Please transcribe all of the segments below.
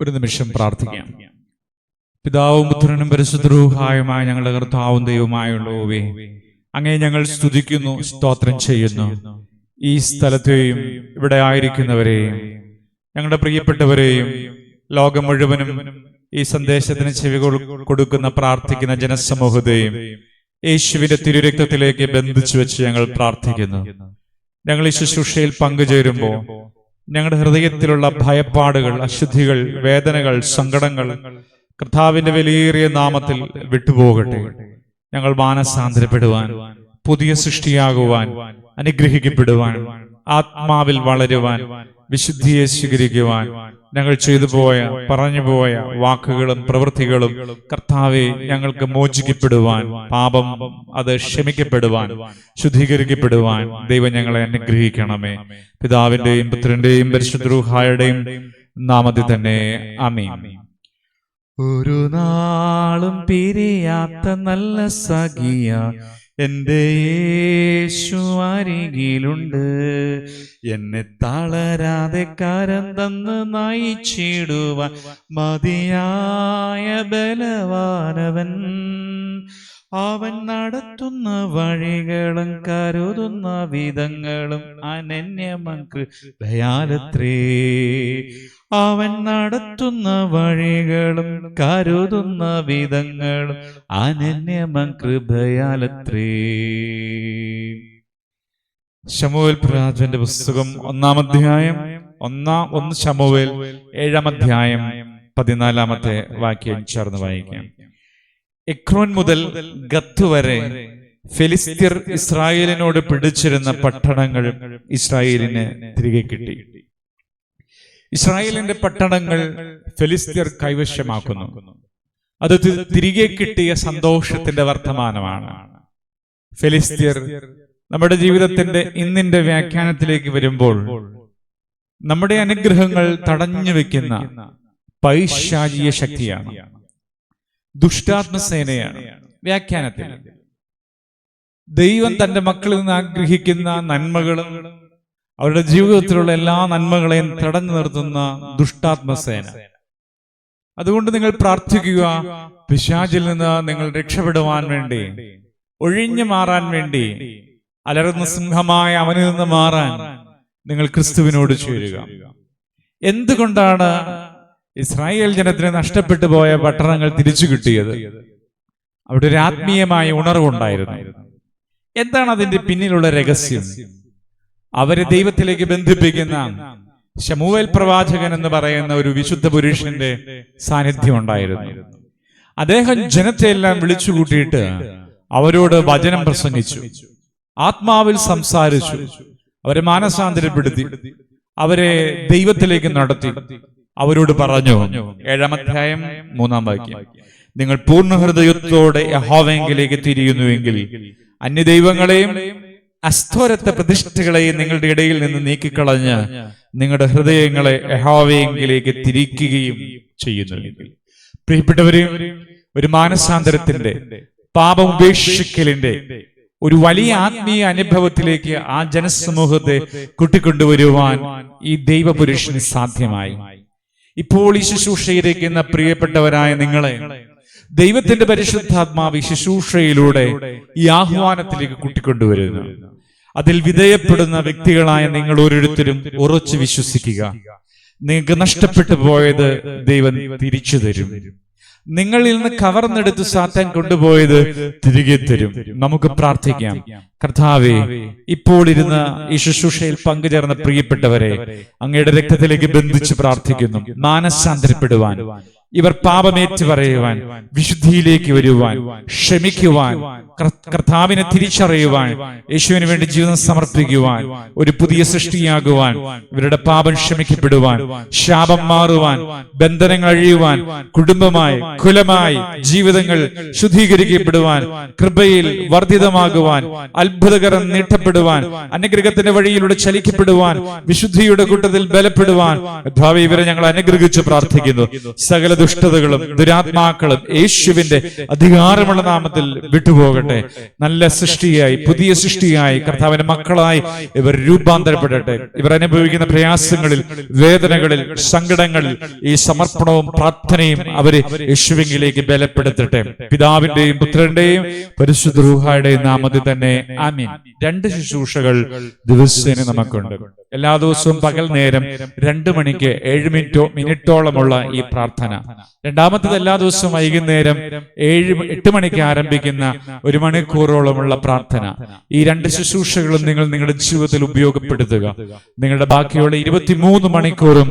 ഒരു നിമിഷം പ്രാർത്ഥിക്കാം. പിതാവും പുത്രനും പരിശുദ്ധരൂഹായുമായ ഞങ്ങളുടെ കർത്താവും ദൈവമായുള്ളവേ, അങ്ങേ ഞങ്ങൾ സ്തുതിക്കുന്നു, സ്തോത്രം ചെയ്യുന്നു. ഈ സ്ഥലത്തെയും ഇവിടെ ആയിരിക്കുന്നവരെയും ഞങ്ങളുടെ പ്രിയപ്പെട്ടവരെയും ലോകം മുഴുവനും ഈ സന്ദേശത്തിന് ചെവി കൊടുക്കുന്ന പ്രാർത്ഥിക്കുന്ന ജനസമൂഹത്തെയും യേശുവിന്റെ തിരുരക്തത്തിലേക്ക് ബന്ധിച്ചു വെച്ച് ഞങ്ങൾ പ്രാർത്ഥിക്കുന്നു. ഞങ്ങൾ ഈ ശുശ്രൂഷയിൽ പങ്കുചേരുമ്പോൾ ഞങ്ങളുടെ ഹൃദയത്തിലുള്ള ഭയപ്പാടുകൾ, അശുദ്ധികൾ, വേദനകൾ, സങ്കടങ്ങൾ കർത്താവിന്റെ വിലയേറിയ നാമത്തിൽ വിട്ടുപോകട്ടെ. ഞങ്ങൾ മാനസാന്തരപ്പെടുവാൻ, പുതിയ സൃഷ്ടിയാകുവാൻ, അനുഗ്രഹിക്കപ്പെടുവാൻ, ആത്മാവിൽ വളരുവാൻ, വിശുദ്ധിയെ സ്വീകരിക്കുവാൻ, ഞങ്ങൾ ചെയ്തുപോയ പറഞ്ഞുപോയ വാക്കുകളും പ്രവൃത്തികളും കർത്താവെ ഞങ്ങൾക്ക് മോചിക്കപ്പെടുവാൻ, പാപം അത് ക്ഷമിക്കപ്പെടുവാൻ, ശുദ്ധീകരിക്കപ്പെടുവാൻ ദൈവം ഞങ്ങളെ അനുഗ്രഹിക്കണമേ. പിതാവിന്റെയും പുത്രന്റെയും പരിശുദ്ധരൂഹായുടെയും നാമത്തിൽ തന്നെ ആമേൻ. ഒരു നാളും പിരിയാത്ത നല്ല സഖിയ എന്റെ യേശു അരികിലുണ്ട്. എന്നെ തളരാതെ കരം തന്ന് നയിച്ചിടുവാൻ മതിയായ ബലവാനവൻ. അവൻ നടത്തുന്ന വഴികളും കരുതുന്ന വിധങ്ങളും അനന്യമകൃപയാലത്രേ. അവൻ നടത്തുന്ന വഴികളും കരുതുന്ന വിധങ്ങളും അനന്യമകൃപയാലത്രേ. ശമൂവേൽ പ്രവാചകന്റെ പുസ്തകം 1-ാം അധ്യായം 1 ശമൂവേൽ 7-ാം അധ്യായം 14-ാമത്തെ വാക്യം ചേർന്ന് വായിക്കാം. എക്രോൻ മുതൽ ഗത്ത് വരെ ഫെലിസ്ത്യർ ഇസ്രായേലിനോട് പിടിച്ചിരുന്ന പട്ടണങ്ങൾ ഇസ്രായേലിന് തിരികെ കിട്ടി. ഇസ്രായേലിന്റെ പട്ടണങ്ങൾ ഫെലിസ്ത്യർ കൈവശമാക്കുന്നു. അത് തിരികെ കിട്ടിയ സന്തോഷത്തിന്റെ വർത്തമാനമാണ്. ഫെലിസ്ത്യർ നമ്മുടെ ജീവിതത്തിന്റെ ഇന്നിന്റെ വ്യാഖ്യാനത്തിലേക്ക് വരുമ്പോൾ നമ്മുടെ അനുഗ്രഹങ്ങൾ തടഞ്ഞു വെക്കുന്ന പൈശാചിക ശക്തിയാണ്, ദുഷ്ടാത്മസേനയാണ്. വ്യാഖ്യാനത്തിൽ ദൈവം തന്റെ മക്കളിൽ നിന്ന് ആഗ്രഹിക്കുന്ന നന്മകളും അവരുടെ ജീവിതത്തിലുള്ള എല്ലാ നന്മകളെയും തടഞ്ഞു നിർത്തുന്ന ദുഷ്ടാത്മസേന. അതുകൊണ്ട് നിങ്ങൾ പ്രാർത്ഥിക്കുക, പിശാചിൽ നിന്ന് നിങ്ങൾ രക്ഷപ്പെടുവാൻ വേണ്ടി, ഒഴിഞ്ഞു മാറാൻ വേണ്ടി, അലറുന്ന സിംഹമായ അവനിൽ നിന്ന് മാറാൻ നിങ്ങൾ ക്രിസ്തുവിനോട് ചേരുക. എന്തുകൊണ്ടാണ് ഇസ്രായേൽ ജനത്തിന് നഷ്ടപ്പെട്ടു പോയ പട്ടണങ്ങൾ തിരിച്ചു കിട്ടിയത്? അവിടെ ഒരു ആത്മീയമായ ഉണർവുണ്ടായിരുന്നു. എന്താണ് അതിന്റെ പിന്നിലുള്ള രഹസ്യം? അവരെ ദൈവത്തിലേക്ക് ബന്ധിപ്പിക്കുന്ന ശമൂവേൽ പ്രവാചകൻ എന്ന് പറയുന്ന ഒരു വിശുദ്ധ പുരുഷന്റെ സാന്നിധ്യം ഉണ്ടായിരുന്നു. അദ്ദേഹം ജനത്തെ എല്ലാം വിളിച്ചുകൂട്ടിയിട്ട് അവരോട് വചനം പ്രസംഗിച്ചു, ആത്മാവിൽ സംസാരിച്ചു, അവരെ മാനസാന്തരപ്പെടുത്തി, അവരെ ദൈവത്തിലേക്ക് നടത്തി. അവരോട് പറഞ്ഞു, 7-ാം അധ്യായം 3-ാം വാക്യം, നിങ്ങൾ പൂർണ്ണ ഹൃദയത്തോടെ യഹോവയിലേക്ക് തിരിയുന്നുവെങ്കിൽ അന്യദൈവങ്ങളെയും അസ്തോരത്തെ പ്രതിഷ്ഠകളെയും നിങ്ങളുടെ ഇടയിൽ നിന്ന് നീക്കിക്കളഞ്ഞ് നിങ്ങളുടെ ഹൃദയങ്ങളെ യഹോവയിലേക്ക് തിരിക്കുകയും ചെയ്യുന്നുവെങ്കിൽ. പ്രിയപ്പെട്ടവരെ, ഒരു മാനസാന്തരത്തിന്റെ, പാപം ഉപേക്ഷിക്കലിന്റെ ഒരു വലിയ ആത്മീയ അനുഭവത്തിലേക്ക് ആ ജനസമൂഹത്തെ കൂട്ടിക്കൊണ്ടുവരുവാൻ ഈ ദൈവപുരുഷന് സാധ്യമായി. ഇപ്പോൾ ഈ ശുശ്രൂഷയിരിക്കുന്ന പ്രിയപ്പെട്ടവരായ നിങ്ങളെ ദൈവത്തിന്റെ പരിശുദ്ധാത്മാവ് ഈ ശുശ്രൂഷയിലൂടെ ഈ ആഹ്വാനത്തിലേക്ക് കൂട്ടിക്കൊണ്ടുവരുന്നു. അതിൽ വിധേയപ്പെടുന്ന വ്യക്തികളായ നിങ്ങൾ ഓരോരുത്തരും ഉറച്ചു വിശ്വസിക്കുക. നിങ്ങൾക്ക് നഷ്ടപ്പെട്ടു പോയത് ദൈവം തിരിച്ചു തരും. നിങ്ങളിൽ നിന്ന് കവർന്നെടുത്ത് സാത്താൻ കൊണ്ടുപോയത് തിരികെ തരും. നമുക്ക് പ്രാർത്ഥിക്കാം. കർത്താവേ, ഇപ്പോൾ ഇരുന്ന് ഈ ശുശ്രൂഷയിൽ പങ്കുചേർന്ന പ്രിയപ്പെട്ടവരെ അങ്ങയുടെ രക്തത്തിലേക്ക് ബന്ധിച്ച് പ്രാർത്ഥിക്കുന്നു. മാനസാന്തരപ്പെടുവാൻ, ഇവർ പാപമേറ്റ് പറയുവാൻ, വിശുദ്ധിയിലേക്ക് വരുവാൻ, ക്ഷമിക്കുവാൻ, കർത്താവിനെ തിരിച്ചറിയുവാൻ, യേശുവിന് വേണ്ടി ജീവിതം സമർപ്പിക്കുവാൻ, ഒരു പുതിയ സൃഷ്ടിയാകുവാൻ, ഇവരുടെ പാപം ക്ഷമിക്കപ്പെടുവാൻ, ശാപം മാറുവാൻ, ബന്ധനങ്ങൾ അഴിയുവാൻ, കുടുംബമായി കുലമായി ജീവിതങ്ങൾ ശുദ്ധീകരിക്കപ്പെടുവാൻ, കൃപയിൽ വർദ്ധിതമാകുവാൻ, അത്ഭുതകരം നീട്ടപ്പെടുവാൻ, അനുഗ്രഹത്തിന്റെ വഴിയിലൂടെ ചലിക്കപ്പെടുവാൻ, വിശുദ്ധിയുടെ കൂട്ടത്തിൽ ബലപ്പെടുവാൻ കർത്താവേ ഇവരെ ഞങ്ങൾ അനുഗ്രഹിച്ച് പ്രാർത്ഥിക്കുന്നു. സകല ദുഷ്ടതകളും ദുരാത്മാക്കളും യേശുവിന്റെ അധികാരമുള്ള നാമത്തിൽ വിട്ടുപോകട്ടെ. പോകട്ടെ. നല്ല സൃഷ്ടിയായി, പുതിയ സൃഷ്ടിയായി, കർത്താവിന്റെ മക്കളായി ഇവർ രൂപാന്തരപ്പെടട്ടെ. ഇവർ അനുഭവിക്കുന്ന പ്രയാസങ്ങളിൽ, വേദനകളിൽ, സങ്കടങ്ങളിൽ ഈ സമർപ്പണവും പ്രാർത്ഥനയും അവര് യേശുവിലേക്ക് ബലപ്പെടുത്തട്ടെ. പിതാവിന്റെയും പുത്രന്റെയും പരിശുദ്ധ റൂഹായുടെയും നാമത്തിൽ തന്നെ ആമീൻ. 2 ശുശ്രൂഷകൾ ദിവസേന നമുക്കുണ്ട്. എല്ലാ ദിവസവും പകൽ നേരം 2 മണിക്ക് 7 മിനിറ്റോളമുള്ള ഈ പ്രാർത്ഥന. രണ്ടാമത്തേത് എല്ലാ ദിവസവും വൈകുന്നേരം 8 മണിക്ക് ആരംഭിക്കുന്ന 1 മണിക്കൂറോളമുള്ള പ്രാർത്ഥന. ഈ 2 ശുശ്രൂഷകളും നിങ്ങൾ നിങ്ങളുടെ ജീവിതത്തിൽ ഉപയോഗപ്പെടുത്തുക. നിങ്ങളുടെ ബാക്കിയുള്ള 23 മണിക്കൂറും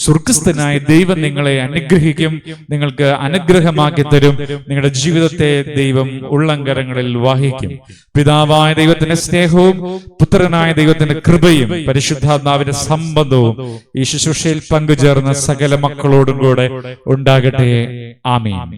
സ്വർഗ്ഗസ്ഥനായ ദൈവം നിങ്ങളെ അനുഗ്രഹിക്കും, നിങ്ങൾക്ക് അനുഗ്രഹമാക്കി തരും. നിങ്ങളുടെ ജീവിതത്തെ ദൈവം ഉള്ളങ്കരങ്ങളിൽ വഹിക്കും. പിതാവായ ദൈവത്തിന്റെ സ്നേഹവും പുത്രനായ ദൈവത്തിന്റെ കൃപയും പരിശുദ്ധാത്മാവിന്റെ സംബന്ധവും ഈ ശുശ്രൂഷയിൽ പങ്കുചേർന്ന സകല മക്കളോടും കൂടെ ഉണ്ടാകട്ടെ. ആമീൻ.